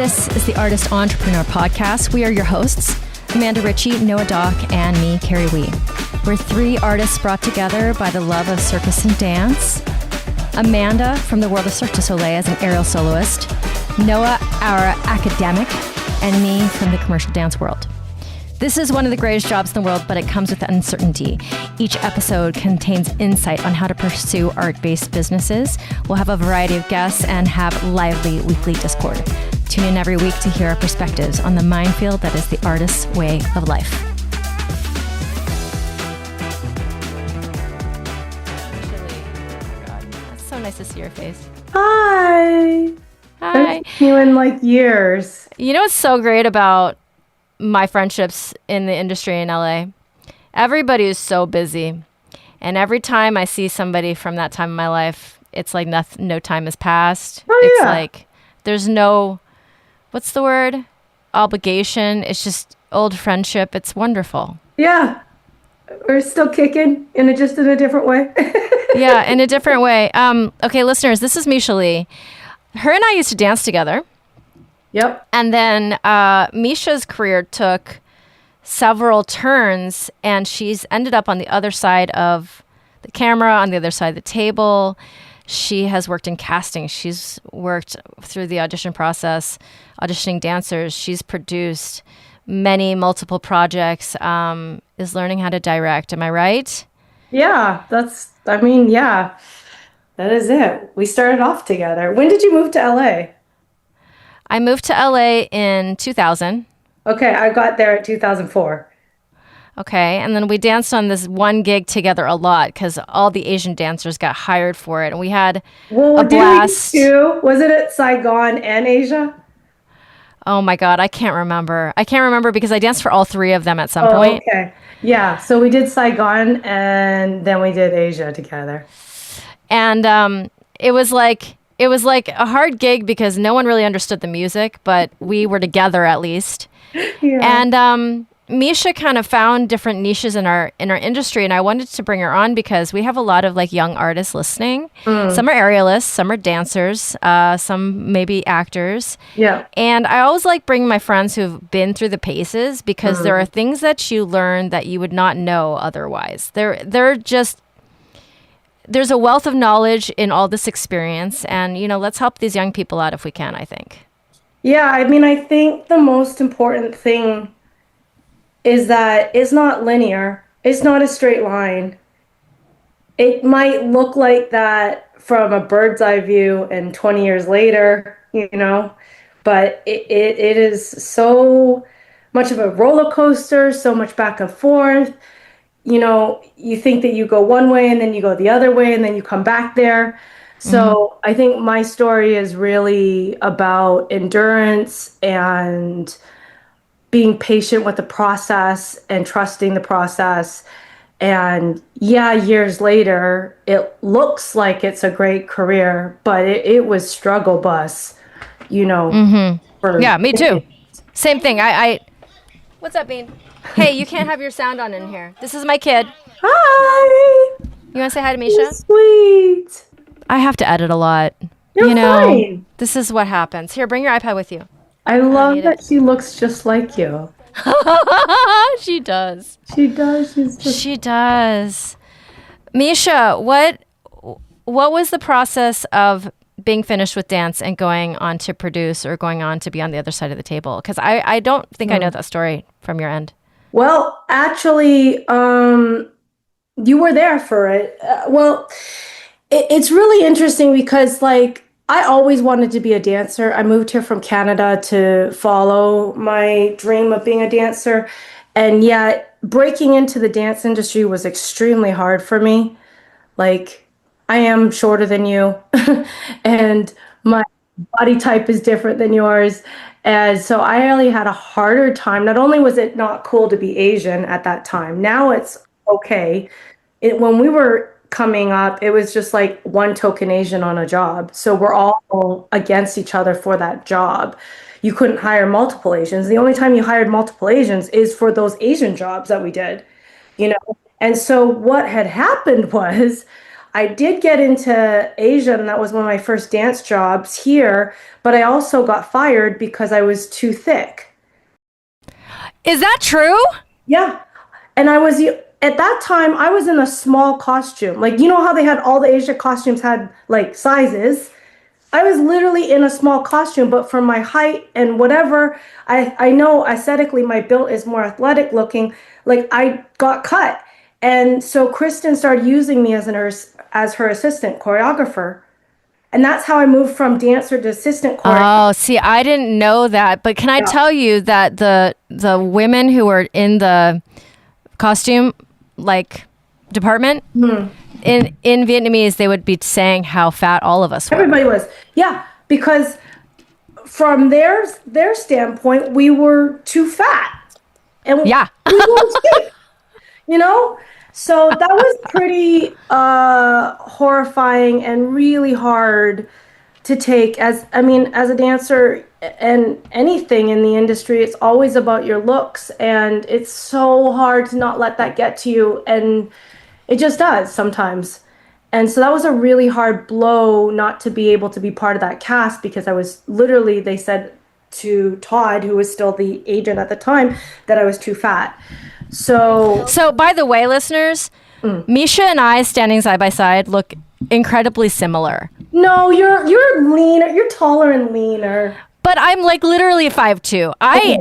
This is the Artist Entrepreneur Podcast. We are your hosts, Amanda Ritchie, Noah Dock, and me, Kerry Lee. We're three artists brought together by the love of circus and dance. Amanda from the world of Cirque du Soleil as an aerial soloist. Noah, our academic, and me from the commercial dance world. This is one of the greatest jobs in the world, but it comes with uncertainty. Each episode contains insight on how to pursue art-based businesses. We'll have a variety of guests and have lively weekly Discord. Tune in every week to hear our perspectives on the minefield that is the artist's way of life. Meisha Lee. Oh God, it's so nice to see your face. Hi. Hi. I've seen you in like years. You know what's so great about my friendships in the industry in LA? Everybody is so busy. And every time I see somebody from that time in my life, it's like no time has passed. It's like there's no, what's the word? Obligation. It's just old friendship. It's wonderful. Yeah. We're still kicking just in a different way. Yeah, in a different way. Okay, listeners, this is Meisha Lee. Her and I used to dance together. Yep. And then Meisha's career took several turns, and she's ended up on the other side of the camera, on the other side of the table. She has worked in casting. She's worked through the audition process, auditioning dancers. She's produced multiple projects, is learning how to direct. Am I right? Yeah, yeah, that is it. We started off together. When did you move to LA? I moved to LA in 2000. Okay, I got there at 2004. Okay, and then we danced on this one gig together a lot because all the Asian dancers got hired for it, and we had a blast. Was it at Saigon and Asia? Oh my God, I can't remember. I can't remember because I danced for all three of them at some point. Okay, yeah. So we did Saigon, and then we did Asia together. And it was like a hard gig because no one really understood the music, but we were together at least. Yeah. And Meisha kind of found different niches in our industry, and I wanted to bring her on because we have a lot of like young artists listening. Some are aerialists, some are dancers, some maybe actors. Yeah. And I always like bringing my friends who've been through the paces because there are things that you learn that you would not know otherwise. There's a wealth of knowledge in all this experience, and let's help these young people out if we can, I think. Yeah, I think the most important thing is that it's not linear. It's not a straight line. It might look like that from a bird's eye view and 20 years later, but it is so much of a roller coaster, so much back and forth. You think that you go one way and then you go the other way and then you come back there. So I think my story is really about endurance and being patient with the process and trusting the process. And years later, it looks like it's a great career, but it was struggle bus, Yeah, me too. Same thing. What's up, Bean? Hey, you can't have your sound on in here. This is my kid. Hi. You want to say hi to Meisha? You're sweet. I have to edit a lot. You're fine. This is what happens. Here, bring your iPad with you. I love that she looks just like you. She does. She does. She does. Meisha, what was the process of being finished with dance and going on to produce or going on to be on the other side of the table? Because I don't think I know that story from your end. Well, actually, you were there for it. It's really interesting because, like, I always wanted to be a dancer. I moved here from Canada to follow my dream of being a dancer. And yet, breaking into the dance industry was extremely hard for me. Like, I am shorter than you, and my body type is different than yours. And so I really had a harder time. Not only was it not cool to be Asian at that time, now it's okay. When we were coming up, it was just like one token Asian on a job. So we're all against each other for that job. You couldn't hire multiple Asians. The only time you hired multiple Asians is for those Asian jobs that we did, And so what had happened was I did get into Asia, and that was one of my first dance jobs here, but I also got fired because I was too thick. Is that true? Yeah. And at that time, I was in a small costume. Like, you know how they had all the Asia costumes had like sizes? I was literally in a small costume, but for my height and whatever, I know aesthetically my build is more athletic looking. Like I got cut. And so Kristen started using me as her assistant choreographer. And that's how I moved from dancer to assistant choreographer. Oh, see, I didn't know that. But can I tell you that the women who were in the costume like department in Vietnamese, they would be saying how fat all of us were. Everybody was. Yeah, because from their standpoint, we were too fat. And Yeah. we weren't fit, you know? So that was pretty horrifying and really hard to take as a dancer and anything in the industry, it's always about your looks, and it's so hard to not let that get to you, and it just does sometimes. And so that was a really hard blow not to be able to be part of that cast, because I was literally, they said to Todd, who was still the agent at the time, that I was too fat. So by the way, listeners, Meisha and I standing side by side look incredibly similar. No, you're leaner. You're taller and leaner. But I'm like literally 5'2". I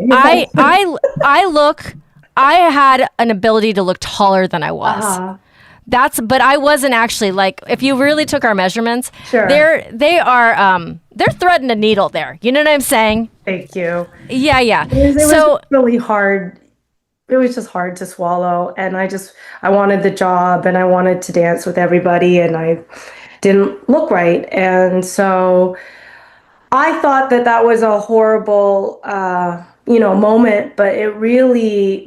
had an ability to look taller than I was. But I wasn't actually, like, if you really took our measurements, Sure. they're threading a needle there. You know what I'm saying? Thank you. Yeah. It was really hard. It was just hard to swallow. And I wanted the job, and I wanted to dance with everybody, and I didn't look right. And so I thought that was a horrible, moment, but it really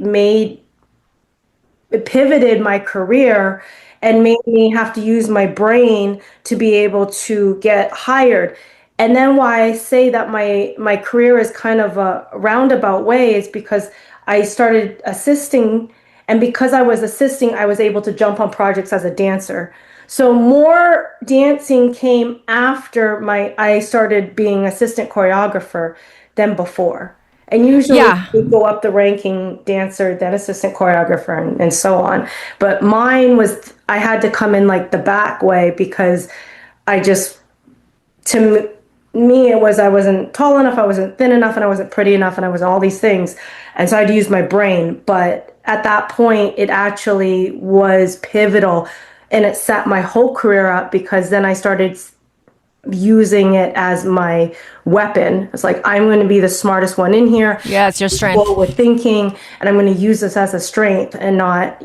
it pivoted my career and made me have to use my brain to be able to get hired. And then why I say that my career is kind of a roundabout way is because I started assisting, and because I was assisting, I was able to jump on projects as a dancer. So more dancing came after I started being assistant choreographer than before. And usually we go up the ranking dancer, then assistant choreographer, and so on. But mine was, I had to come in like the back way, because to me, it was I wasn't tall enough, I wasn't thin enough, and I wasn't pretty enough, and I was all these things. And so I had to use my brain. But at that point, it actually was pivotal, and it set my whole career up, because then I started using it as my weapon. It's like, I'm going to be the smartest one in here. Yeah, it's your strength. Forward thinking, and I'm going to use this as a strength, and not,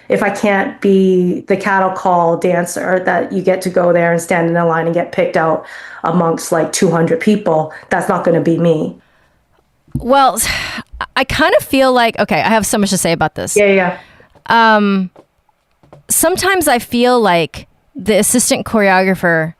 if I can't be the cattle call dancer that you get to go there and stand in a line and get picked out amongst like 200 people, that's not going to be me. Well, I kind of feel like, okay, I have so much to say about this. Yeah. Sometimes I feel like the assistant choreographer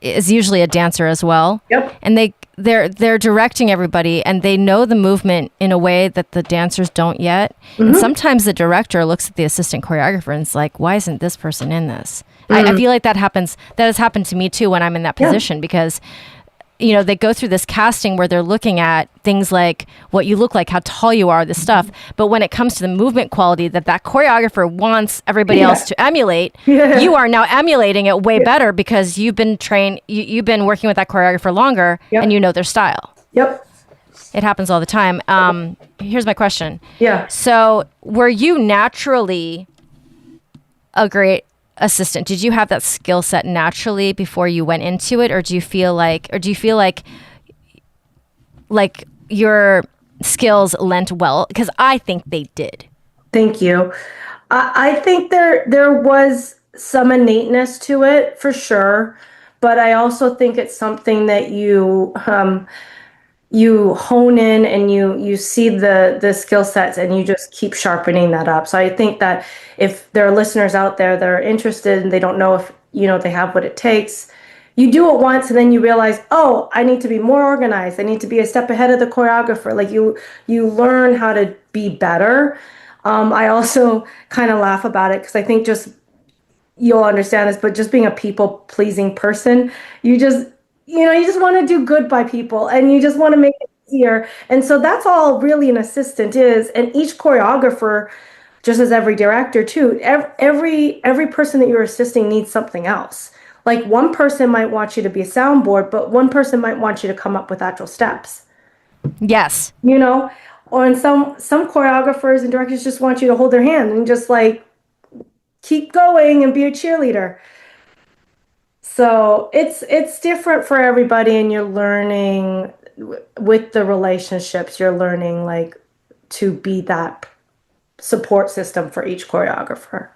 is usually a dancer as well. Yep. And they're directing everybody, and they know the movement in a way that the dancers don't yet. Mm-hmm. And sometimes the director looks at the assistant choreographer and is like, why isn't this person in this? Mm-hmm. I feel like that has happened to me too when I'm in that position, because they go through this casting where they're looking at things like what you look like, how tall you are, this stuff. But when it comes to the movement quality that choreographer wants everybody else to emulate, you are now emulating it way better, because you've been trained, you've been working with that choreographer longer, and you know their style. Yep. It happens all the time. Here's my question. Yeah. So were you naturally a great assistant? Did you have that skill set naturally before you went into it, or do you feel like your skills lent well? Because I think they did. Thank you. I think there was some innateness to it for sure, but I also think it's something that you hone in, and you see the skill sets, and you just keep sharpening that up. So I think that if there are listeners out there that are interested and they don't know if they have what it takes, you do it once, and then you realize, oh, I need to be more organized. I need to be a step ahead of the choreographer. Like you learn how to be better. I also kind of laugh about it, because I think just you'll understand this, but just being a people pleasing person, you just, you just want to do good by people and you just want to make it easier. And so that's all really an assistant is. And each choreographer, just as every director too, every person that you're assisting needs something else. Like one person might want you to be a soundboard, but one person might want you to come up with actual steps. Yes. Or in some choreographers and directors just want you to hold their hand and just like keep going and be a cheerleader. So it's different for everybody, and you're learning with the relationships, you're learning like to be that support system for each choreographer.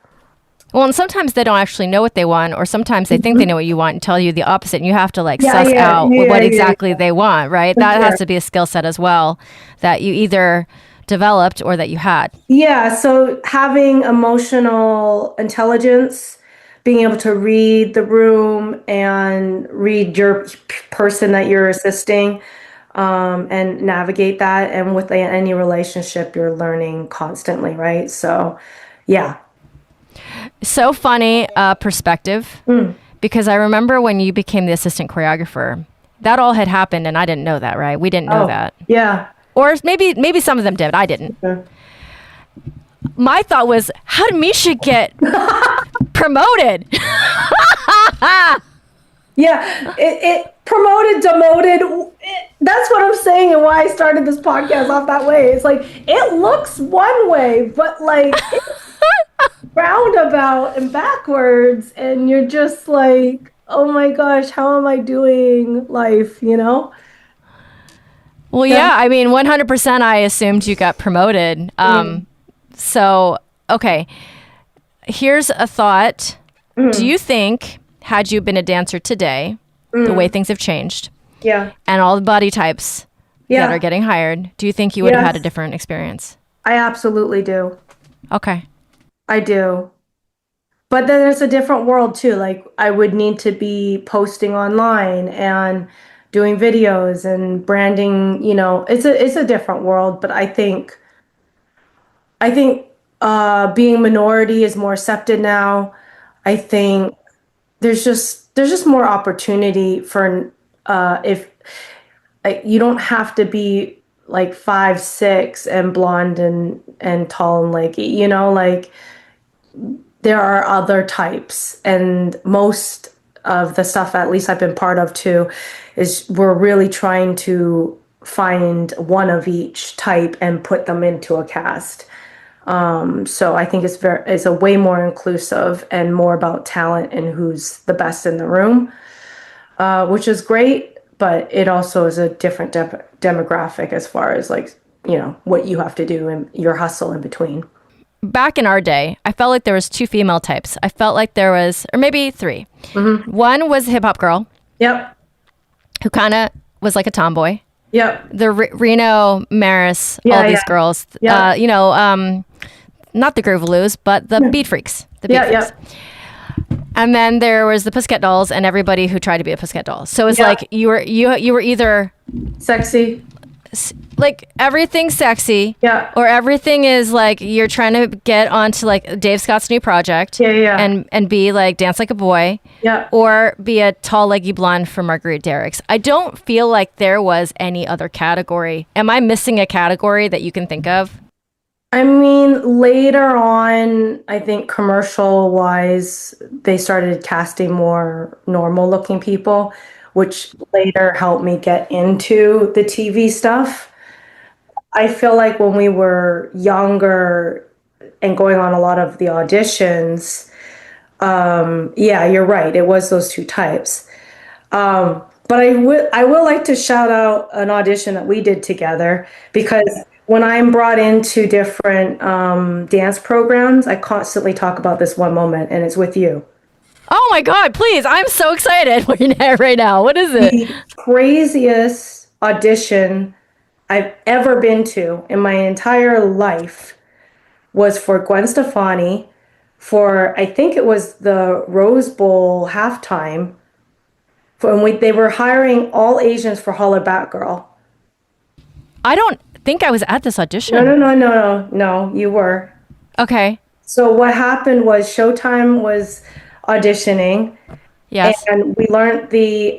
Well, and sometimes they don't actually know what they want, or sometimes they think they know what you want and tell you the opposite, and you have to like suss out what exactly they want, right? That has to be a skill set as well that you either developed or that you had. Yeah, so having emotional intelligence, being able to read the room and read your person that you're assisting, and navigate that. And with any relationship, you're learning constantly, right? So, yeah. So funny perspective, because I remember when you became the assistant choreographer, that all had happened and I didn't know that, right? We didn't know that. Yeah. Or maybe some of them did. I didn't. Okay. My thought was, how did Meisha get promoted? Yeah, it promoted, demoted. That's what I'm saying, and why I started this podcast off that way. It's like it looks one way, but like it's roundabout and backwards, and you're just like, oh my gosh, how am I doing life? Well, yeah. I mean, 100%. I assumed you got promoted. So, okay. Here's a thought. Do you think, had you been a dancer today, the way things have changed, and all the body types that are getting hired, do you think you would have had a different experience? I absolutely do. Okay. I do. But then there's a different world too. Like I would need to be posting online and doing videos and branding, it's a different world, but I think being minority is more accepted now. I think there's just more opportunity for if you don't have to be like 5'6" and blonde and tall and lanky, like there are other types, and most of the stuff at least I've been part of too is we're really trying to find one of each type and put them into a cast. So I think it's a way more inclusive and more about talent and who's the best in the room, which is great, but it also is a different demographic as far as like, what you have to do and your hustle in between. Back in our day, I felt like there was 2 female types. I felt like there was, or maybe 3. One was a hip hop girl. Yep. Who kind of was like a tomboy. Yep. The Reno, Maris, all these girls. Yeah. Not the Groovaloos, but the Beat Freaks. The Beat Freaks. And then there was the Pussycat Dolls and everybody who tried to be a Pussycat Doll. So it's like you were either sexy, like everything's sexy, or everything is like you're trying to get onto like Dave Scott's new project, and be like dance like a boy, or be a tall leggy blonde from Marguerite Derrick's. I don't feel like there was any other category. Am I missing a category that you can think of? I mean, later on, I think commercial wise, they started casting more normal looking people, which later helped me get into the TV stuff. I feel like when we were younger and going on a lot of the auditions, you're right. It was those 2 types. But I will like to shout out an audition that we did together, because when I'm brought into different dance programs, I constantly talk about this one moment, and it's with you. Oh my God, please. I'm so excited right now. What is it? The craziest audition I've ever been to in my entire life was for Gwen Stefani for, I think it was the Rose Bowl halftime. They were hiring all Asians for Holla Back Girl. I don't think I was at this audition. No, you were. Okay. So what happened was Showtime was auditioning, Yes. and we learned the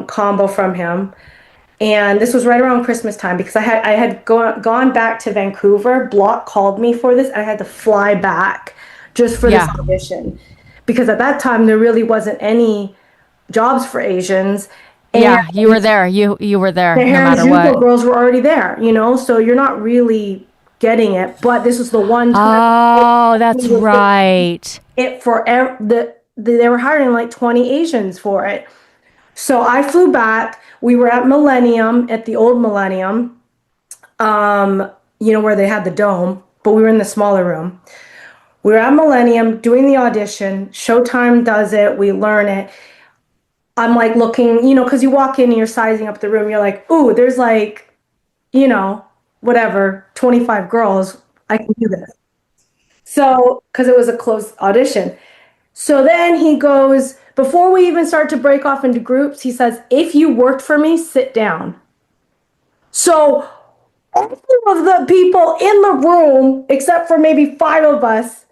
combo from him. And this was right around Christmas time because I had gone back to Vancouver. Block called me for this. I had to fly back just for this Yeah. audition because at that time there really wasn't any jobs for Asians, and Yeah. You were there. You were the there no matter Harajuku what. girls were already there, so you're not really getting it. But this was the one time Oh, it that's was right. it for they were hiring like 20 Asians for it. So I flew back. We were at Millennium, at the old Millennium, where they had the dome, but we were in the smaller room. We were at Millennium doing the audition. Showtime does it. We learn it. I'm like looking, because you walk in and you're sizing up the room. You're like, ooh, there's like, whatever, 25 girls. I can do this. So, because it was a closed audition. So then he goes, before we even start to break off into groups, he says, if you worked for me, sit down. So all of the people in the room, except for maybe five of us,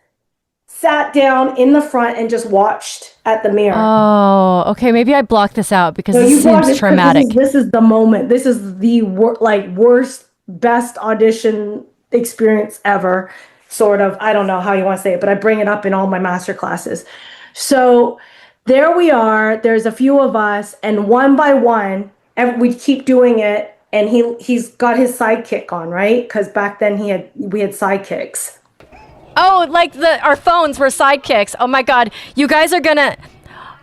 sat down in the front and just watched at the mirror. Oh, okay. Maybe I blocked this out because So this you watch seems this because traumatic. this is the moment. This is the worst, best audition experience ever. Sort of. I don't know how you want to say it, but I bring it up in all my master classes. So there we are. There's a few of us, and one by one, we keep doing it. And he's got his sidekick on, right? Because back then we had sidekicks. Oh, like our phones were sidekicks. Oh my God.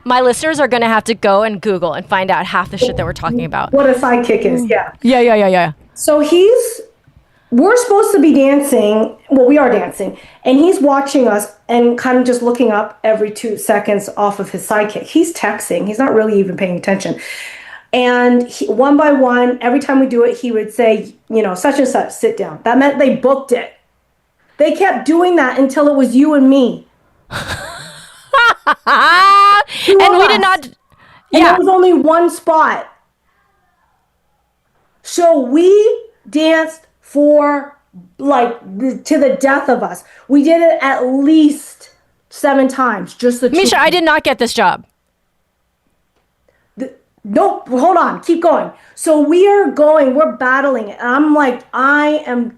My listeners are gonna have to go and Google and find out half the shit that we're talking about. What a sidekick is, yeah. Yeah. So we're supposed to be dancing. Well, we are dancing, and he's watching us and kind of just looking up every 2 seconds off of his sidekick. He's texting. He's not really even paying attention. And one by one, every time we do it, he would say, such and such, sit down. That meant they booked it. They kept doing that until it was you and me. And we did not. And Yeah. there was only one spot. So we danced for to the death of us. We did it at least 7 times. Just the two. Meisha, I did not get this job. Nope, hold on, keep going. So we're battling it. And I am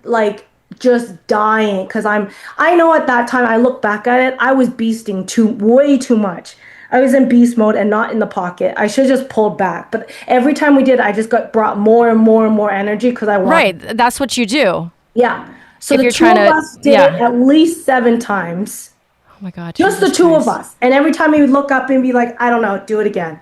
just dying because I know at that time, I look back at it, I was beasting way too much. I was in beast mode and not in the pocket. I should have just pulled back. But every time we did, I just brought more and more and more energy because I wanted. Right, that's what you do. Yeah. So If the you're two trying of to- us did yeah. it at least 7 times. Oh my God. Just Jesus the two Christ. of us. And every time he would look up and be like, I don't know, do it again.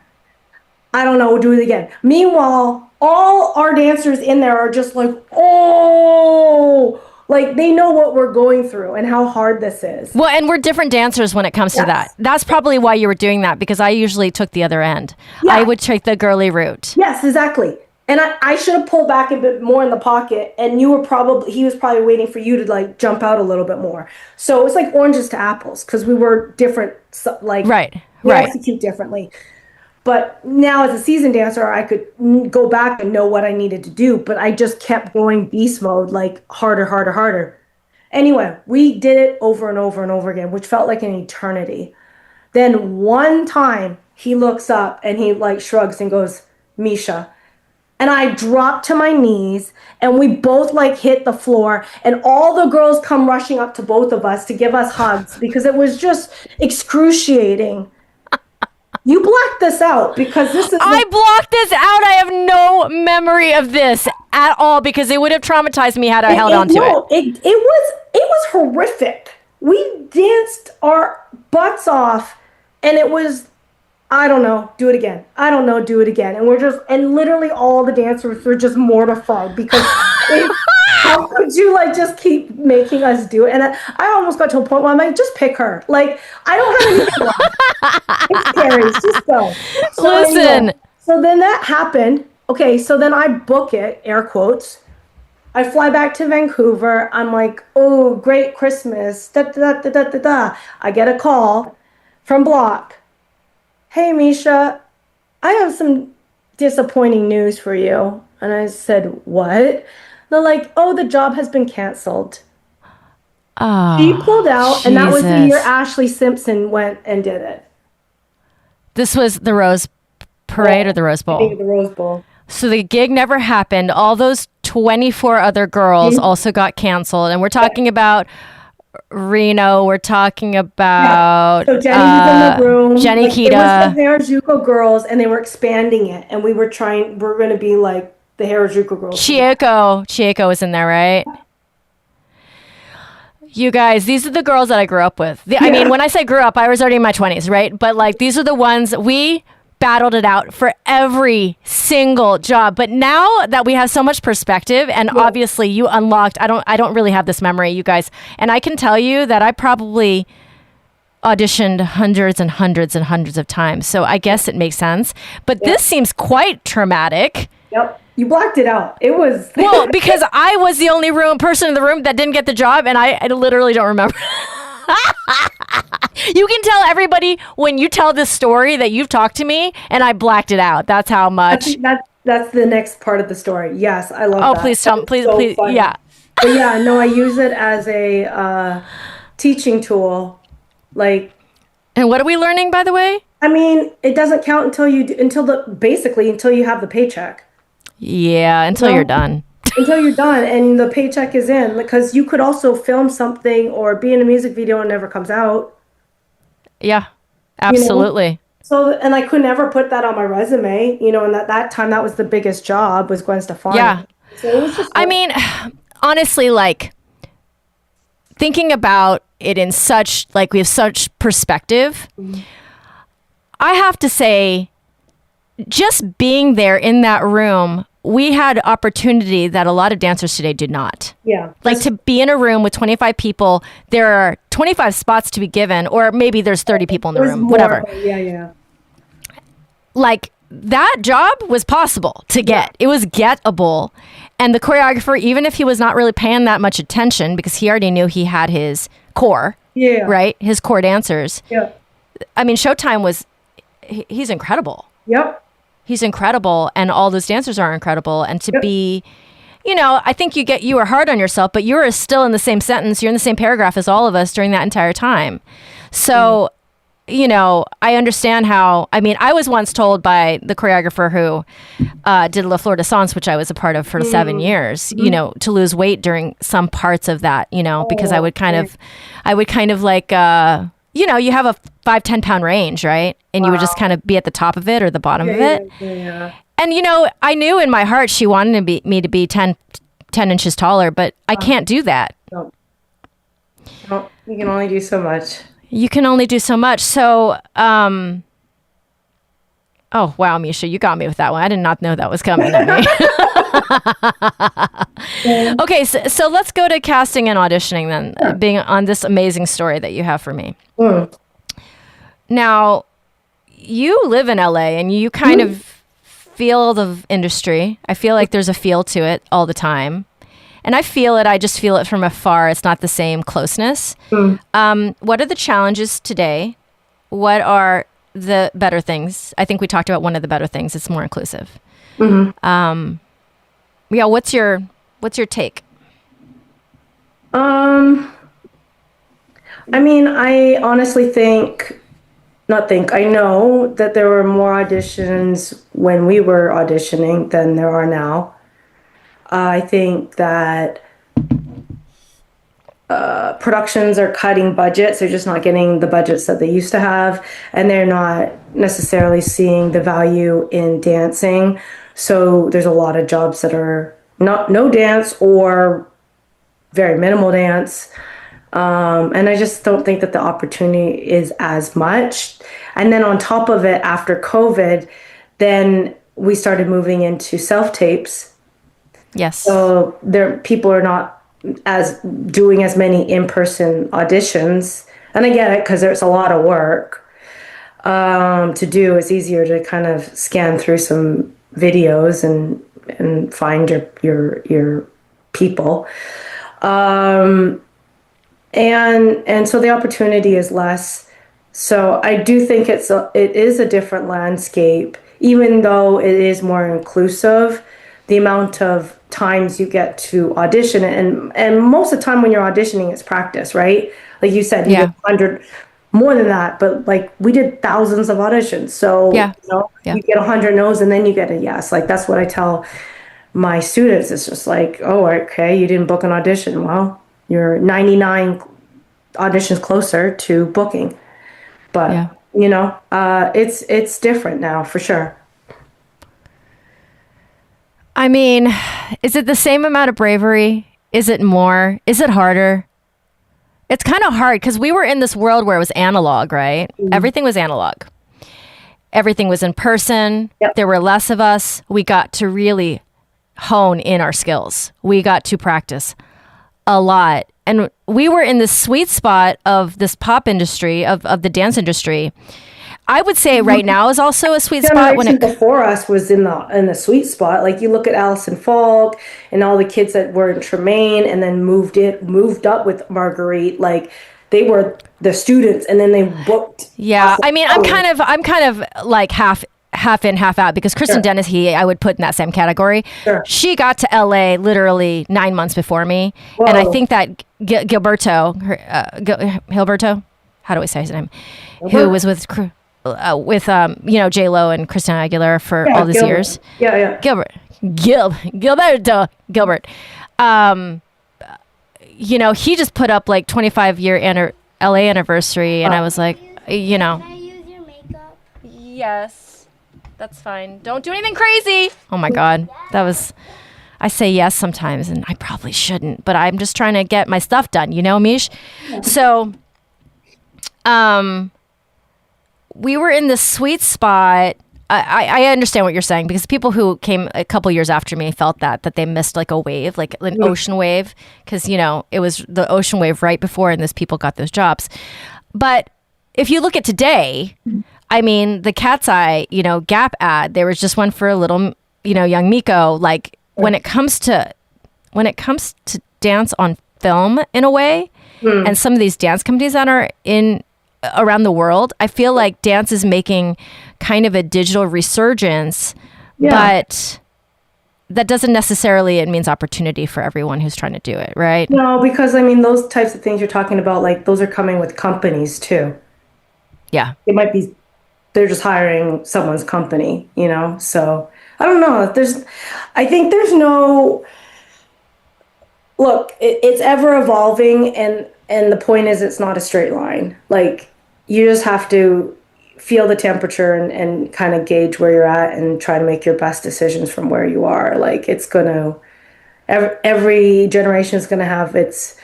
I don't know, we'll do it again. Meanwhile, all our dancers in there are just like, oh, like they know what we're going through and how hard this is. Well, and we're different dancers when it comes to Yes. that. That's probably why you were doing that, because I usually took the other end. Yeah. I would take the girly route. Yes, exactly. And I should have pulled back a bit more in the pocket, and he was probably waiting for you to jump out a little bit more. So it was like oranges to apples because we were different, Right. we execute differently. But now as a seasoned dancer, I could go back and know what I needed to do, but I just kept going beast mode, harder, harder, harder. Anyway, we did it over and over and over again, which felt like an eternity. Then one time he looks up and he shrugs and goes, Meisha. And I dropped to my knees and we both hit the floor, and all the girls come rushing up to both of us to give us hugs because it was just excruciating. You blacked this out because this is. I blocked this out. I have no memory of this at all because it would have traumatized me had I held on to it. It was horrific. We danced our butts off, and it was. I don't know, do it again. I don't know, do it again. And literally all the dancers were just mortified because how could you just keep making us do it? And I almost got to a point where I'm like, just pick her. I don't have any. It's Carrie's, just go. So Listen. anyway, so then that happened. Okay, so then I book it, air quotes. I fly back to Vancouver. I'm like, oh, great Christmas. Da, da, da, da, da, da. I get a call from Block. Hey, Meisha, I have some disappointing news for you. And I said, what? They're like, oh, the job has been canceled. Oh, She pulled out, and that was the Jesus. year Ashley Simpson went and did it. This was the Rose Parade or the Rose Bowl? I think the Rose Bowl. So the gig never happened. All those 24 other girls also got canceled. And we're talking about Reno. We're talking about So Jenny was in the room. Jenny It was Kita. the Harajuku girls, and they were expanding it, and we're going to be like the Harajuku girls. Chieko was in there, right? You guys, these are the girls that I grew up with. I mean, when I say grew up, I was already in my 20s, right? But like, these are the ones we battled it out for every single job. But now that we have so much perspective, and obviously you unlocked, I don't really have this memory, you guys. And I can tell you that I probably auditioned hundreds and hundreds and hundreds of times. So I guess it makes sense. But this seems quite traumatic. Yep. You blocked it out. It was well, because I was the only person in the room that didn't get the job, and I literally don't remember. You can tell everybody when you tell this story that you've talked to me, and I blacked it out. That's how much. That's the next part of the story. Yes, I love that. Oh, please tell me. Please, so please. Funny. Yeah. But yeah, no, I use it as a teaching tool. Like. And what are we learning, by the way? I mean, it doesn't count until you have the paycheck. Yeah, until you're done. Until you're done and the paycheck is in, because you could also film something or be in a music video and never comes out. Yeah, absolutely. You know? So, and I could never put that on my resume, and at that time, that was the biggest job, was Gwen Stefani. Yeah. So it was just I mean, honestly, like, thinking about it in such, like, we have such perspective, I have to say, just being there in that room, we had opportunity that a lot of dancers today did not. Yeah. Like, to be in a room with 25 people, there are 25 spots to be given, or maybe there's 30 people in the room, whatever. Yeah. Like, that job was possible to get. It was gettable. And the choreographer, even if he was not really paying that much attention, because he already knew he had his core, right? His core dancers. Yeah. I mean, Showtime he's incredible. Yep. He's incredible, and all those dancers are incredible. And to be, I think you were hard on yourself, but you were still in the same sentence. You're in the same paragraph as all of us during that entire time. So, I understand how, I was once told by the choreographer who did La Flor de Sans, which I was a part of for 7 years, to lose weight during some parts of that, because I would kind of like, you have a 5-10 pound range, right? And you would just kind of be at the top of it or the bottom of it. Yeah. And, I knew in my heart she wanted me to be 10 inches taller, but I can't do that. No, you can only do so much. You can only do so much. So, oh, wow, Meisha, you got me with that one. I did not know that was coming at me. Okay, so let's go to casting and auditioning then, being on this amazing story that you have for me. Now, you live in LA and you kind of feel the industry. I feel like there's a feel to it all the time. And I just feel it from afar. It's not the same closeness. What are the challenges today? What are the better things? I think we talked about one of the better things. It's more inclusive. Yeah, what's your take? I honestly I know that there were more auditions when we were auditioning than there are now. I think that productions are cutting budgets. They're just not getting the budgets that they used to have, and they're not necessarily seeing the value in dancing. So there's a lot of jobs that are no dance or very minimal dance. And I just don't think that the opportunity is as much. And then on top of it, after COVID, then we started moving into self-tapes. Yes. So people are not doing as many in-person auditions. And I get it, because there's a lot of work to do. It's easier to kind of scan through some videos and find your people. And so the opportunity is less. So I do think it is a different landscape, even though it is more inclusive. The amount of times you get to audition, and most of the time when you're auditioning, it's practice, right? Like you said, you get more than that, but like we did thousands of auditions. So, Yeah. Yeah. you get 100 no's and then you get a yes. Like that's what I tell my students. It's just like, oh, okay, you didn't book an audition. Well, you're 99 auditions closer to booking. Yeah. But, it's different now for sure. I mean, is it the same amount of bravery? Is it more? Is it harder? It's kind of hard because we were in this world where it was analog, right? Everything was analog. Everything was in person. Yep. There were less of us. We got to really hone in our skills. We got to practice a lot. And we were in this sweet spot of this pop industry, of the dance industry. I would say right now is also a sweet spot. When it before us was in the sweet spot. Like you look at Allison Falk and all the kids that were in Tremaine and then moved up with Marguerite. Like they were the students and then they booked. Yeah, I mean, I'm kind of like half in, half out because Kristen Dennis, I would put in that same category. Sure. She got to LA literally 9 months before me, Whoa. and I think that Gilberto, how do we say his name? Who was with J Lo and Christina Aguilera for all these years. Yeah. Gilberto. He just put up like 25-year LA anniversary, and I was like, Can I use your makeup? Yes, that's fine. Don't do anything crazy. Oh my God, I say yes sometimes, and I probably shouldn't, but I'm just trying to get my stuff done, Mish? So, we were in this sweet spot. I understand what you're saying because people who came a couple years after me felt that they missed like a wave, like an ocean wave, because it was the ocean wave right before, and those people got those jobs. But if you look at today, I mean, the Cat's Eye, Gap ad, there was just one for a little, young Miko. Like when it comes to dance on film in a way, and some of these dance companies that are in around the world, I feel like dance is making kind of a digital resurgence, but that doesn't necessarily, it means opportunity for everyone who's trying to do it, right? No, because I mean, those types of things you're talking about, like those are coming with companies too. Yeah. It might be, they're just hiring someone's company, so I don't know. I think there's no, look, it's ever evolving and the point is it's not a straight line. Like you just have to feel the temperature and kind of gauge where you're at and try to make your best decisions from where you are. Like it's going to, every generation is going to have its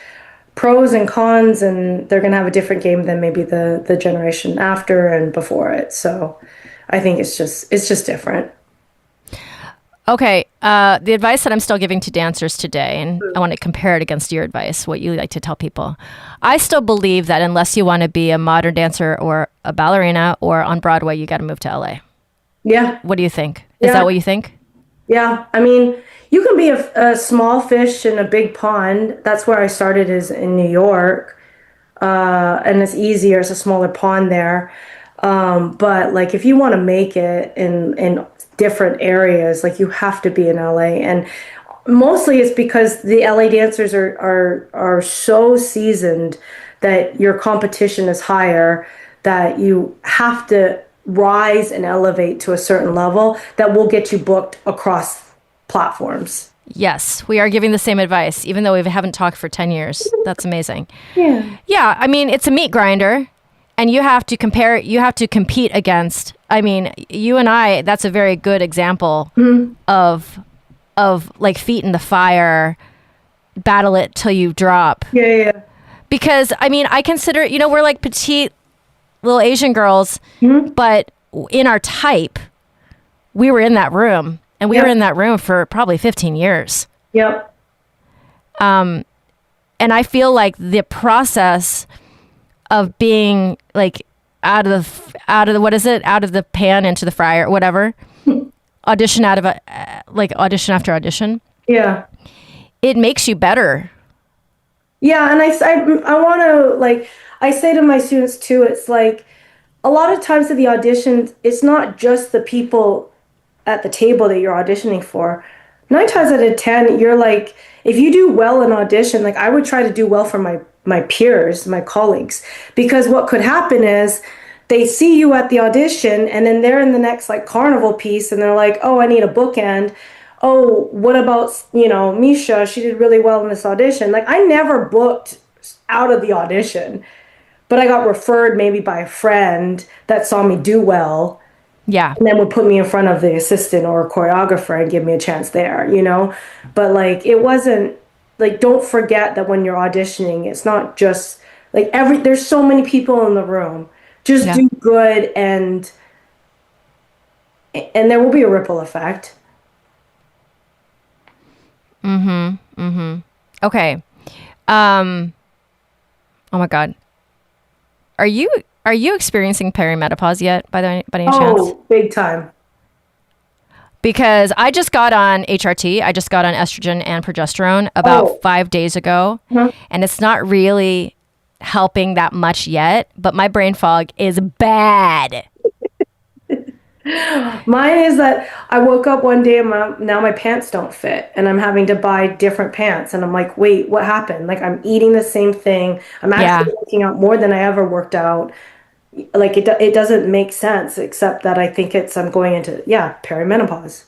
pros and cons, and they're going to have a different game than maybe the generation after and before it. So I think it's just different. Okay. The advice that I'm still giving to dancers today, and I want to compare it against your advice, what you like to tell people. I still believe that unless you want to be a modern dancer or a ballerina or on Broadway, you got to move to LA. Yeah. What do you think? Is that what you think? Yeah. I mean, you can be a small fish in a big pond. That's where I started, is in New York. And it's easier. It's a smaller pond there. But like, if you want to make it in different areas, like you have to be in LA, and mostly it's because the LA dancers are so seasoned that your competition is higher, that you have to rise and elevate to a certain level that will get you booked across platforms. Yes, we are giving the same advice, even though we haven't talked for 10 years. That's amazing. Yeah. Yeah, I mean, it's a meat grinder, and you have to compete against, I mean, you and I, that's a very good example of like feet in the fire, battle it till you drop. Yeah. Because, I mean, I consider, we're like petite little Asian girls, but in our type, we were in that room, and we were in that room for probably 15 years. Yep. And I feel like the process of being like out of the pan into the fryer, whatever, audition after audition. Yeah. It makes you better. Yeah, and I want to, like, I say to my students too, it's like a lot of times at the auditions, it's not just the people at the table that you're auditioning for. 9 times out of 10, you're like, if you do well in audition, like I would try to do well for my peers, my colleagues, because what could happen is they see you at the audition and then they're in the next like carnival piece and they're like, oh, I need a bookend. Oh, what about, Meisha? She did really well in this audition. Like I never booked out of the audition, but I got referred maybe by a friend that saw me do well. Yeah. And then would put me in front of the assistant or a choreographer and give me a chance there. But like it wasn't like, don't forget that when you're auditioning, it's not just like there's so many people in the room. Just do good and there will be a ripple effect. Okay. Oh my God. Are you experiencing perimenopause yet by any chance? Oh, big time. Because I just got on HRT. I just got on estrogen and progesterone about 5 days ago. And it's not really helping that much yet, but my brain fog is bad. Mine is that I woke up one day and now my pants don't fit and I'm having to buy different pants. And I'm like, wait, what happened? Like I'm eating the same thing. I'm actually working out more than I ever worked out. Like it doesn't make sense, except that I think I'm going into, perimenopause.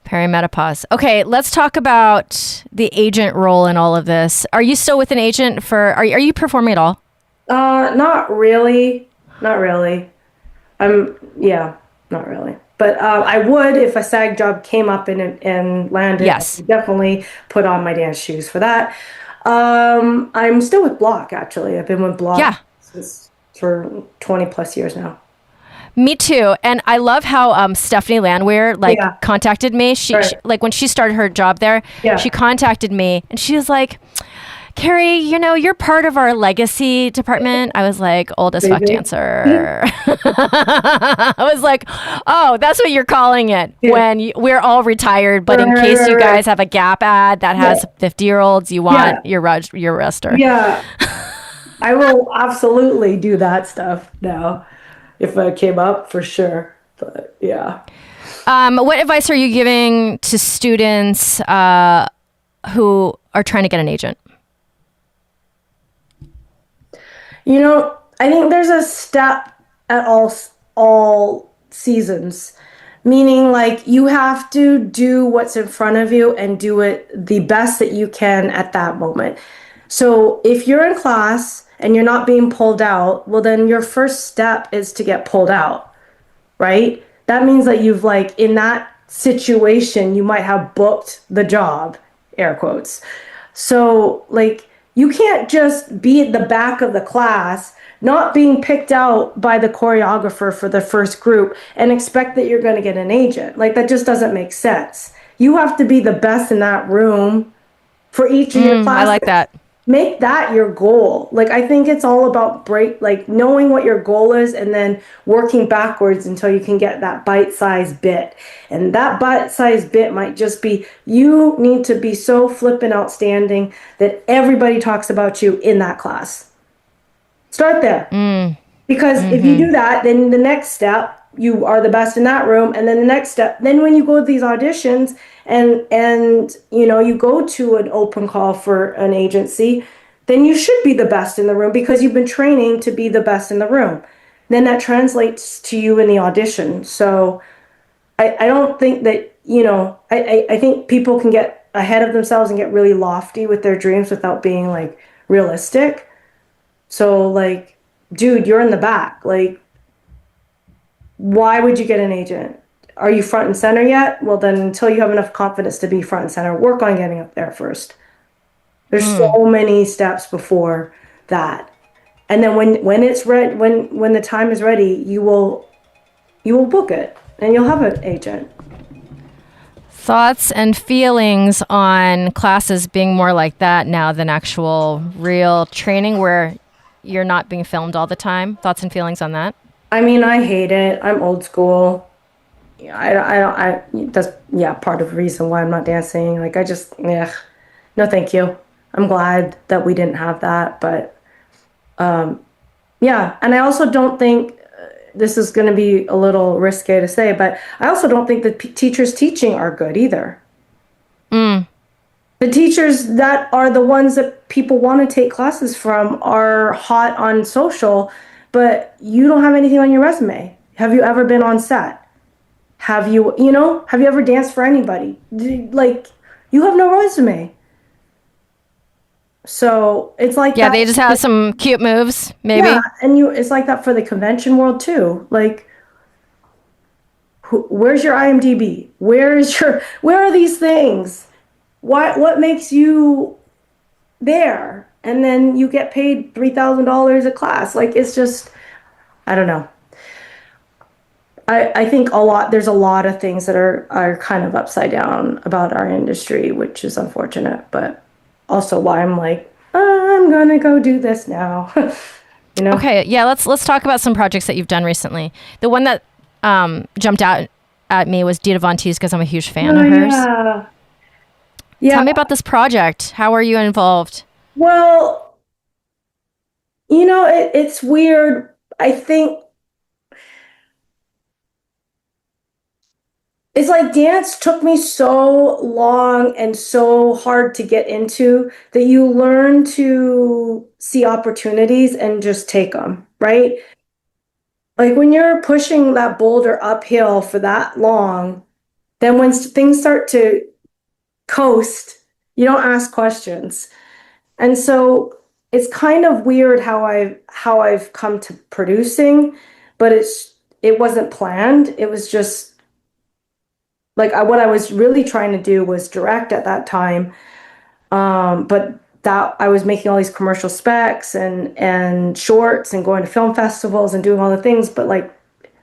Perimenopause. Okay, let's talk about the agent role in all of this. Are you still with an agent are you performing at all? Not really. Not really. Not really. But I would if a SAG job came up and landed. Yes. I would definitely put on my dance shoes for that. I'm still with Block, actually. I've been with Block for 20 plus years now. Me too. And I love how Stephanie Landwehr contacted me. She like when she started her job there, she contacted me and she was like, Kerry, you're part of our legacy department. I was like, old as fuck dancer. I was like, oh, that's what you're calling it when we're all retired. But in case you guys have a Gap ad that has 50-year-olds, you want your roster. Yeah. I will absolutely do that stuff now if it came up for sure. But yeah. What advice are you giving to students who are trying to get an agent? I think there's a step at all seasons, meaning like you have to do what's in front of you and do it the best that you can at that moment. So if you're in class and you're not being pulled out, well, then your first step is to get pulled out, right? That means that you've in that situation, you might have booked the job, air quotes. So you can't just be at the back of the class, not being picked out by the choreographer for the first group and expect that you're going to get an agent. That just doesn't make sense. You have to be the best in that room for each of your classes. I like that. Make that your goal. I think it's all about knowing what your goal is and then working backwards until you can get that bite-sized bit. And that bite-sized bit might just be, you need to be so flippin' outstanding that everybody talks about you in that class. Start there. Because if you do that, then the next step, you are the best in that room. And then the next step, then when you go to these auditions and you go to an open call for an agency, then you should be the best in the room because you've been training to be the best in the room. Then that translates to you in the audition. So I don't think that, I think people can get ahead of themselves and get really lofty with their dreams without being realistic. So dude, you're in the back. Why would you get an agent? Are you front and center yet? Well, then until you have enough confidence to be front and center, work on getting up there first. There's so many steps before that. And then when it's ready, when the time is ready, you will book it and you'll have an agent. Thoughts and feelings on classes being more like that now than actual real training where you're not being filmed all the time. Thoughts and feelings on that? I mean, I hate it. I'm old school. That's part of the reason why I'm not dancing. No, thank you. I'm glad that we didn't have that, but and I also don't think this is going to be a little risque to say, but I also don't think the teachers teaching are good either. The teachers that are the ones that people want to take classes from are hot on social, but you don't have anything on your resume. Have you ever been on set? Have you ever danced for anybody? Like, you have no resume. So it's like Yeah, that. they just have some cute moves, maybe. Yeah, and it's like that for the convention world too. Like, where's your IMDb? Where are these things? What makes you there? And then you get paid $3,000 a class. Like, it's just, I don't know. I think there's a lot of things that are kind of upside down about our industry, which is unfortunate, but also why I'm like, I'm gonna go do this now. Okay, yeah, let's talk about some projects that you've done recently. The one that jumped out at me was Dita Von Teese because I'm a huge fan of hers. Yeah. Tell me about this project. How are you involved? Well, it's weird. I think it's like dance took me so long and so hard to get into that you learn to see opportunities and just take them, right? Like when you're pushing that boulder uphill for that long, then when things start to coast, you don't ask questions. And so it's kind of weird how I've come to producing, but it wasn't planned. It was just like what I was really trying to do was direct at that time. But that I was making all these commercial specs and shorts and going to film festivals and doing all the things, but like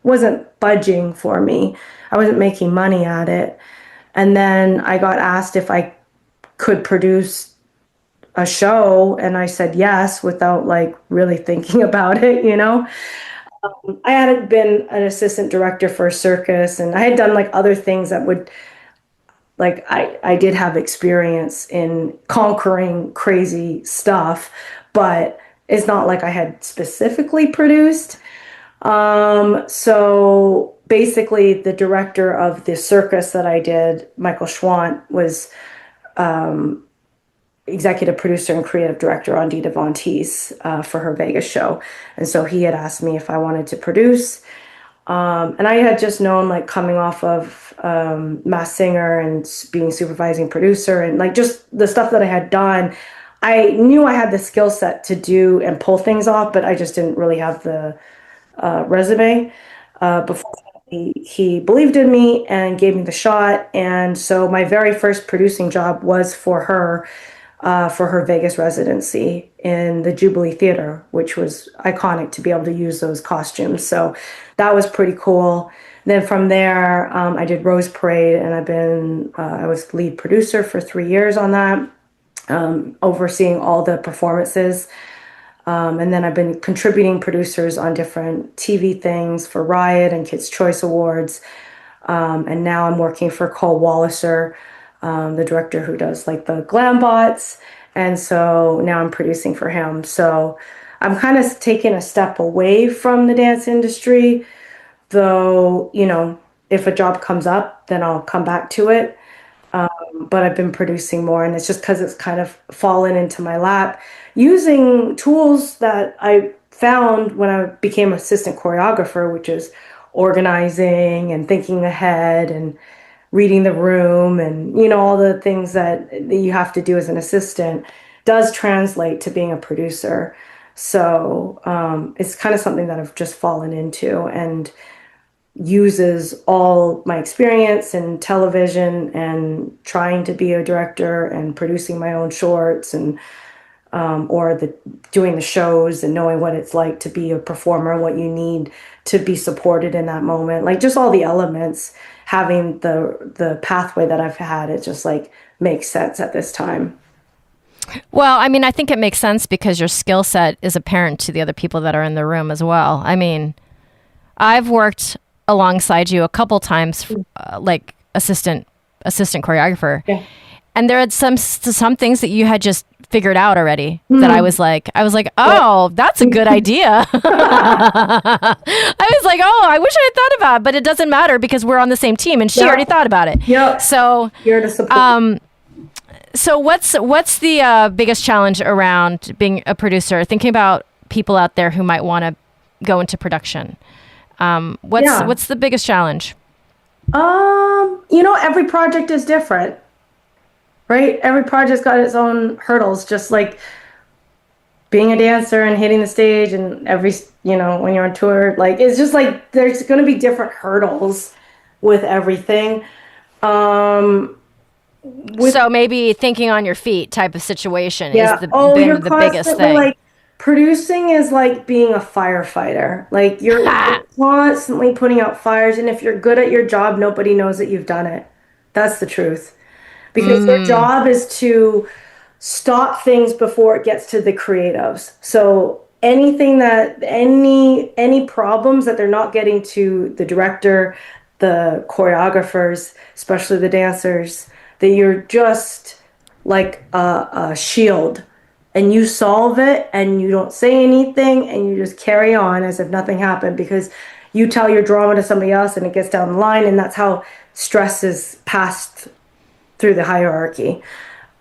wasn't budging for me. I wasn't making money at it. And then I got asked if I could produce a show, and I said yes without like really thinking about it. I had been an assistant director for a circus, and I had done like other things that would like I did have experience in conquering crazy stuff, but it's not like I had specifically produced. So basically the director of the circus that I did, Michael Schwant, was executive producer and creative director on Dita Von Teese for her Vegas show. And so he had asked me if I wanted to produce. And I had just known, like, coming off of Masked Singer and being supervising producer and like just the stuff that I had done, I knew I had the skill set to do and pull things off, but I just didn't really have the resume. Before he believed in me and gave me the shot. And so my very first producing job was for her Vegas residency in the Jubilee Theater, which was iconic to be able to use those costumes. So that was pretty cool. Then from there, I did Rose Parade, and I was lead producer for 3 years on that, overseeing all the performances. And then I've been contributing producers on different TV things for Riot and Kids' Choice Awards. And now I'm working for Cole Walliser, the director who does like the glam bots. And so now I'm producing for him. So I'm kind of taking a step away from the dance industry, though, if a job comes up, then I'll come back to it. But I've been producing more, and it's just because it's kind of fallen into my lap using tools that I found when I became assistant choreographer, which is organizing and thinking ahead and reading the room and all the things that you have to do as an assistant does translate to being a producer. So it's kind of something that I've just fallen into and uses all my experience in television and trying to be a director and producing my own shorts and doing the shows and knowing what it's like to be a performer, what you need to be supported in that moment, like just all the elements. Having the pathway that I've had, it just like makes sense at this time. Well, I mean, I think it makes sense because your skill set is apparent to the other people that are in the room as well. I mean, I've worked alongside you a couple times, like assistant choreographer. Yeah. And there are some things that you had just figured out already that I was like, oh, that's a good idea. I was like, oh, I wish I had thought about it, but it doesn't matter because we're on the same team and she already thought about it. Yeah. So, here to support. So what's the biggest challenge around being a producer? Thinking about people out there who might want to go into production. What's the biggest challenge? Every project is different, right? Every project's got its own hurdles, just like being a dancer and hitting the stage and when you're on tour, like, it's just like there's going to be different hurdles with everything. So maybe thinking on your feet type of situation Yeah. is You're the biggest constantly thing. like producing is like being a firefighter. Like you're constantly putting out fires, and if you're good at your job, nobody knows that you've done it. That's the truth. Because their job is to stop things before it gets to the creatives. So any problems that they're not getting to the director, the choreographers, especially the dancers, that you're just like a shield, and you solve it and you don't say anything and you just carry on as if nothing happened, because you tell your drama to somebody else and it gets down the line, and that's how stress is passed through the hierarchy.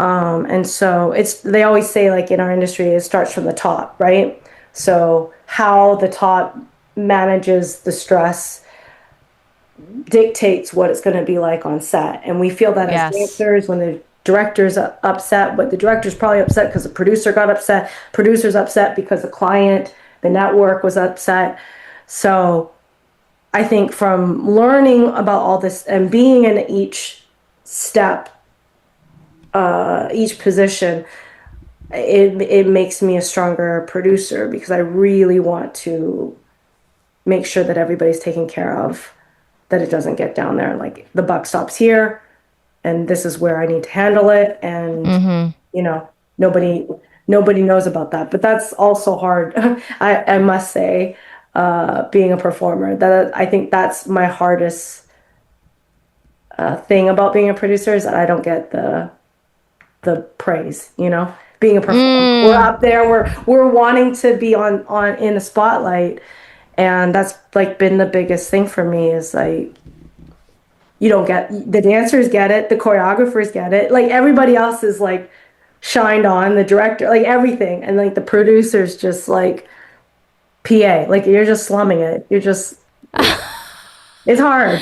And so they always say, like, in our industry, it starts from the top, right? So how the top manages the stress dictates what it's going to be like on set. And we feel that as dancers, when the director's upset, but the director's probably upset because the producer got upset, producer's upset because the client, the network was upset. So I think from learning about all this and being in each step, each position, it makes me a stronger producer, because I really want to make sure that everybody's taken care of, that it doesn't get down there like the buck stops here and this is where I need to handle it, and nobody knows about that. But that's also hard. I must say, being a performer, that I think that's my hardest thing about being a producer, is that I don't get the praise, being a performer. We're up there, we're wanting to be on in the spotlight, and that's like been the biggest thing for me, is like, you don't get, the dancers get it, the choreographers get it, like everybody else is like shined on, the director, like everything, and like the producers just like PA, like you're just slumming it, it's hard.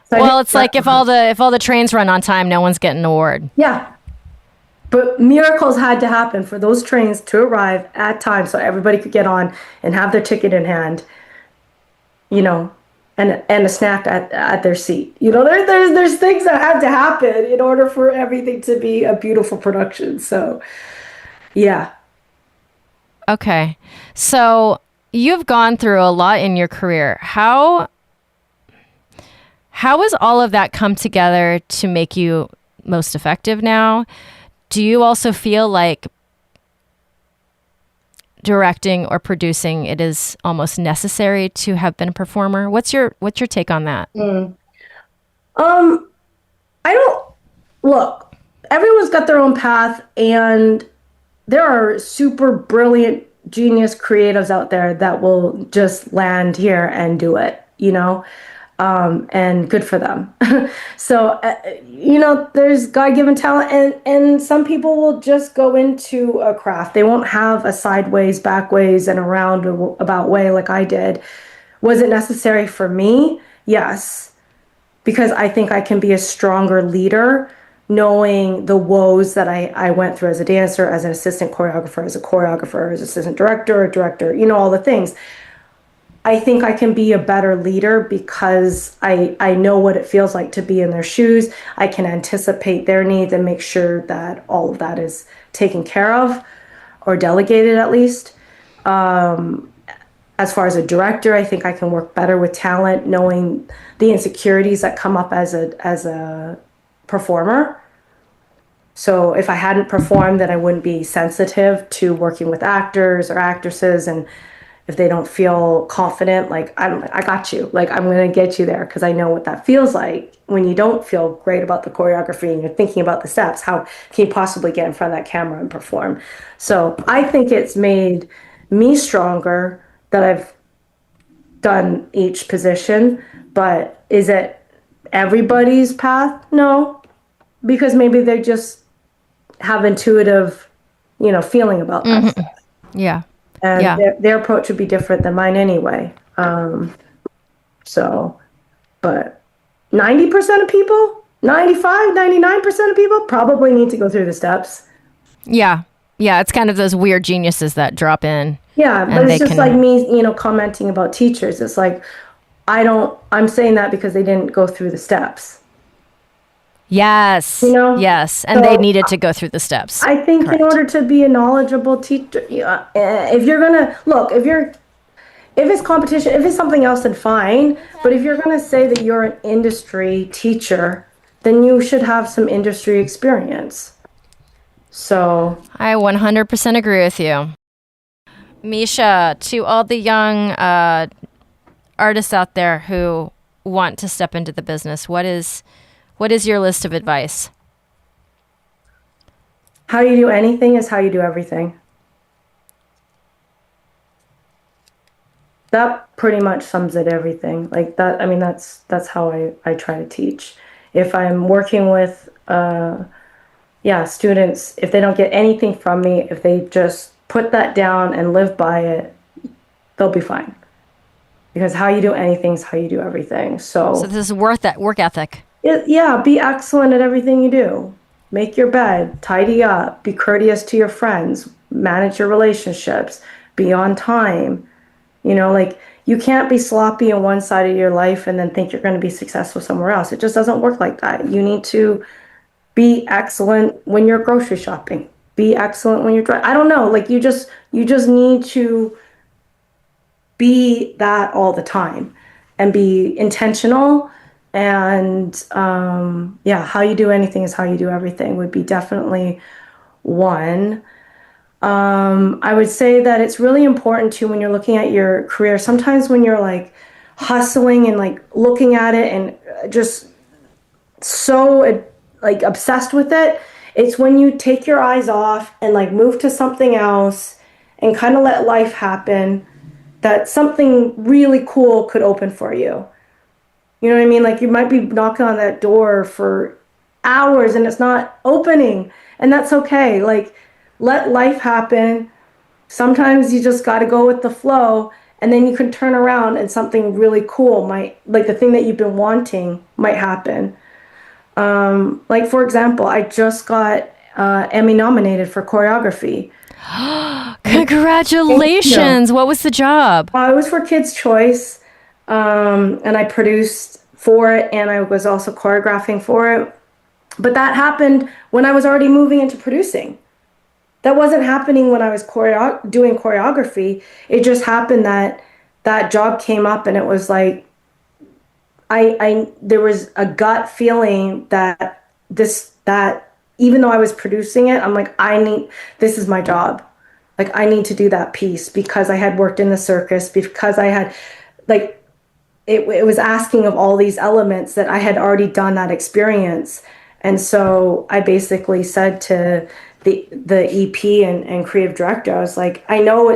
So well, it's like if all the trains run on time, no one's getting an award. Yeah. But miracles had to happen for those trains to arrive at time, so everybody could get on and have their ticket in hand, and a snack at their seat. There's things that had to happen in order for everything to be a beautiful production. So, yeah. Okay. So you've gone through a lot in your career. How has all of that come together to make you most effective now? Do you also feel like directing or producing, it is almost necessary to have been a performer? What's your take on that? I don't look. Everyone's got their own path, and there are super brilliant, genius creatives out there that will just land here and do it. And good for them. So, there's God-given talent, and some people will just go into a craft. They won't have a sideways, backways, and around about way like I did. Was it necessary for me? Yes, because I think I can be a stronger leader, knowing the woes that I went through as a dancer, as an assistant choreographer, as a choreographer, as assistant director, a director, all the things. I think I can be a better leader because I know what it feels like to be in their shoes. I can anticipate their needs and make sure that all of that is taken care of, or delegated at least. As far as a director, I think I can work better with talent, knowing the insecurities that come up as a performer. So if I hadn't performed, then I wouldn't be sensitive to working with actors or actresses, and if they don't feel confident, like, I got you. Like, I'm going to get you there, because I know what that feels like when you don't feel great about the choreography and you're thinking about the steps. How can you possibly get in front of that camera and perform? So I think it's made me stronger that I've done each position. But is it everybody's path? No, because maybe they just have intuitive, feeling about that stuff. Yeah. And Yeah. their approach would be different than mine anyway. So, but 90% of people, 95, 99% of people probably need to go through the steps. Yeah. Yeah. It's kind of those weird geniuses that drop in. Yeah, but And it's they just can. like me, commenting about teachers. It's like, I'm saying that because they didn't go through the steps, Yes. Yes. And they So needed to go through the steps. I think in Correct. order to be a knowledgeable teacher, if you're gonna look, if it's competition, if it's something else, then fine. But if you're gonna say that you're an industry teacher, then you should have some industry experience. So I 100% agree with you. Meisha, to all the young artists out there who want to step into the business, what is your list of advice? how you do anything is how you do everything. That pretty much sums it everything. Like that, I mean, that's how I try to teach. If I'm working with students, if they don't get anything from me, if they just put that down and live by it, they'll be fine. Because how you do anything is how you do everything. So this is worth that work ethic. Be excellent at everything you do. Make your bed, tidy up, be courteous to your friends, manage your relationships, be on time. Like you can't be sloppy on one side of your life and then think you're going to be successful somewhere else. It just doesn't work like that. You need to be excellent when you're grocery shopping. Be excellent when you're driving. I don't know. Like you just need to be that all the time and be intentional. And how you do anything is how you do everything would be definitely one. I would say that it's really important too when you're looking at your career. Sometimes when you're like hustling and like looking at it and just so like obsessed with it, it's when you take your eyes off and like move to something else and kind of let life happen that something really cool could open for you. You know what I mean? Like you might be knocking on that door for hours and it's not opening, and that's okay. Like let life happen. Sometimes you just got to go with the flow, and then you can turn around and something really cool might, like the thing that you've been wanting might happen. Like for example, I just got Emmy nominated for choreography. Congratulations. What was the job? It was for Kids' Choice, and I produced for it, and I was also choreographing for it. But that happened when I was already moving into producing. That wasn't happening when I was doing choreography. It just happened that that job came up, and it was like I there was a gut feeling that even though I was producing it, I'm like, this is my job. Like I need to do that piece because I had worked in the circus, because I had like it was asking of all these elements that I had already done that experience. And so I basically said to the EP and creative director, I was like, I know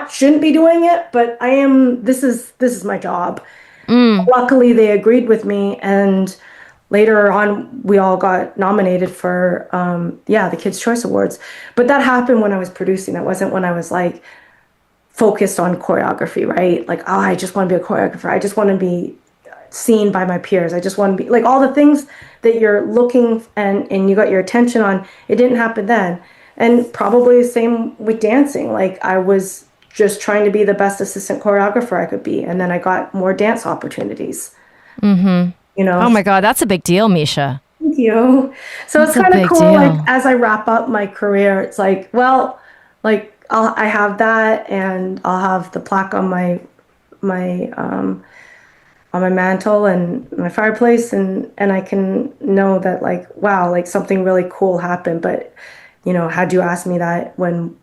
shouldn't be doing it, but I am, this is my job. Luckily they agreed with me, and later on we all got nominated for the Kids' Choice Awards. But that happened when I was producing. That wasn't when I was like focused on choreography, right? Like, oh, I just want to be a choreographer. I just want to be seen by my peers. I just want to be like all the things that you're looking and you got your attention on. It didn't happen then. And probably the same with dancing. Like I was just trying to be the best assistant choreographer I could be, and then I got more dance opportunities. Oh my God, that's a big deal, Meisha. Thank you. So That's it's a kind of big cool. deal. Like as I wrap up my career, it's like, well, like I have that, and I'll have the plaque on my on my mantle and my fireplace, and I can know that like, wow, like something really cool happened. But had you asked me that when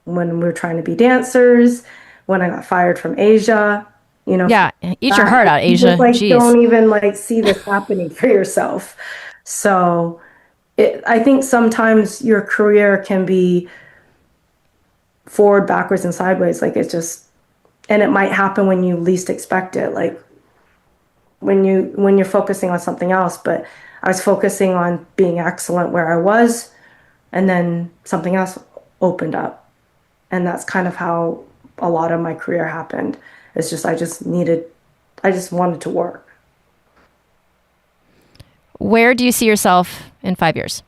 we were trying to be dancers, when I got fired from Asia, Yeah, eat your heart out, you Asia. just like Jeez. don't even like see this happening for yourself. So I think sometimes your career can be forward, backwards, and sideways. Like and it might happen when you least expect it. Like when you're focusing on something else. But I was focusing on being excellent where I was, and then something else opened up. And that's kind of how a lot of my career happened. It's just, I just wanted to work. Where do you see yourself in 5 years?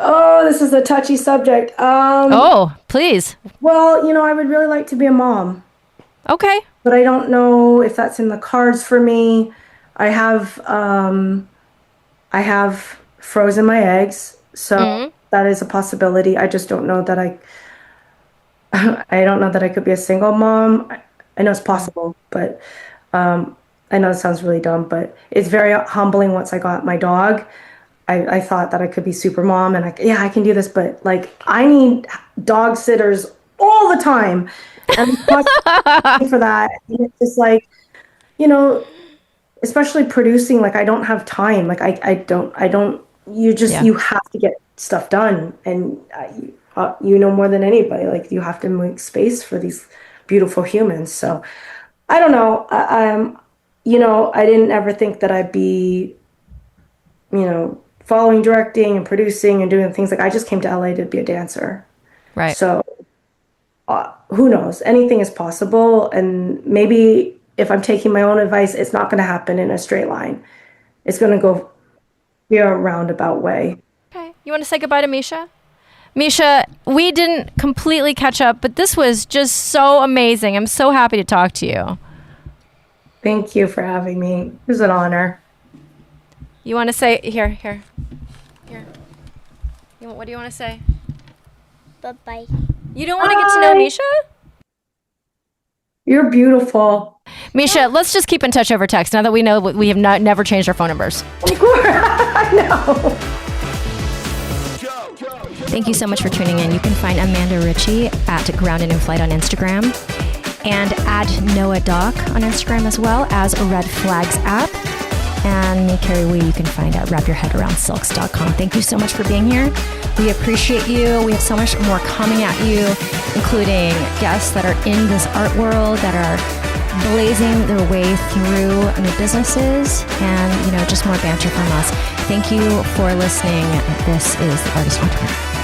Oh, this is a touchy subject. Oh, please. Well, I would really like to be a mom, Okay. but I don't know if that's in the cards for me. I have frozen my eggs, so that is a possibility. I just don't know that I don't know that I could be a single mom. I know it's possible, but I know it sounds really dumb, but it's very humbling once I got my dog. I thought that I could be super mom and I can do this, but like I need dog sitters all the time. And for that, and it's just like, especially producing, like I don't have time. Like I don't, you have to get stuff done. And more than anybody, like you have to make space for these beautiful humans. So I don't know. I didn't ever think that I'd be, following, directing and producing and doing things. Like I just came to LA to be a dancer. Right. So who knows? Anything is possible. And maybe if I'm taking my own advice, it's not going to happen in a straight line. It's going to go via a roundabout way. Okay. You want to say goodbye to Meisha? Meisha, we didn't completely catch up, but this was just so amazing. I'm so happy to talk to you. Thank you for having me. It was an honor. You want to say, here. What do you want to say? Bye-bye. You don't want to get to know Meisha? You're beautiful. Meisha, let's just keep in touch over text now that we know we have never changed our phone numbers. I know. Thank you so much for tuning in. You can find Amanda Ritchie at Grounded in Flight on Instagram and at Noah Doc on Instagram, as well as Red Flags app. And me, Kerry Wee, you can find at wrapyourheadaroundsilks.com. Thank you so much for being here. We appreciate you. We have so much more coming at you, including guests that are in this art world, that are blazing their way through new businesses, and just more banter from us. Thank you for listening. This is The Artist Entrepreneur.